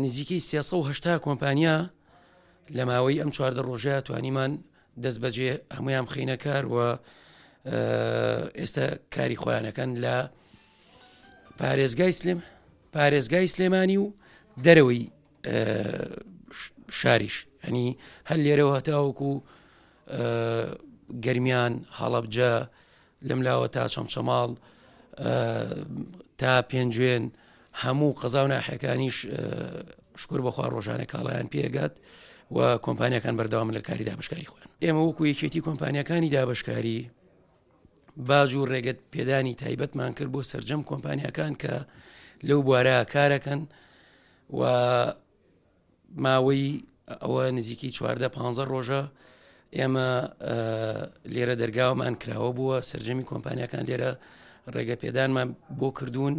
نزیکەی 380 کۆمپانیا لە ماوەی ئەم 4 ڕۆژە توانیمان دەست بەجێ هەمویان خینە کار و ئێستا کاری خۆیانەکەن لە پارێزگای سلێمانی و دەرەوەی شاریش، هەنی هەل لێرەوە هەتاوەکو گەرمیان هەڵەبجە لەم لاوە تا چەمچەماڵ تا پێنجوێن هەموو قەزا و ناحیەکانیش شکر بەخوا ڕۆژانە کاڵایان پێگات و کۆمپانیەکان بەردەوام لە کاری دابشکاری خۆیان. ئێمە وەکو یەکێتی کۆمپانیەکانی دابشکاری باج و ڕێگەت پێدانی تایبەتمان کرد بۆ سەرجەم کۆمپانیەکان کە لەو بوارە کارەکەن و ماوەی ئەوە نزیکی 14-15 ڕۆژە ئێمە لێرە دەرگاومان کراوە بووە سەرجەمی کۆمپانیەکان لێرە ڕێگە پێدانمان بۆ کردوون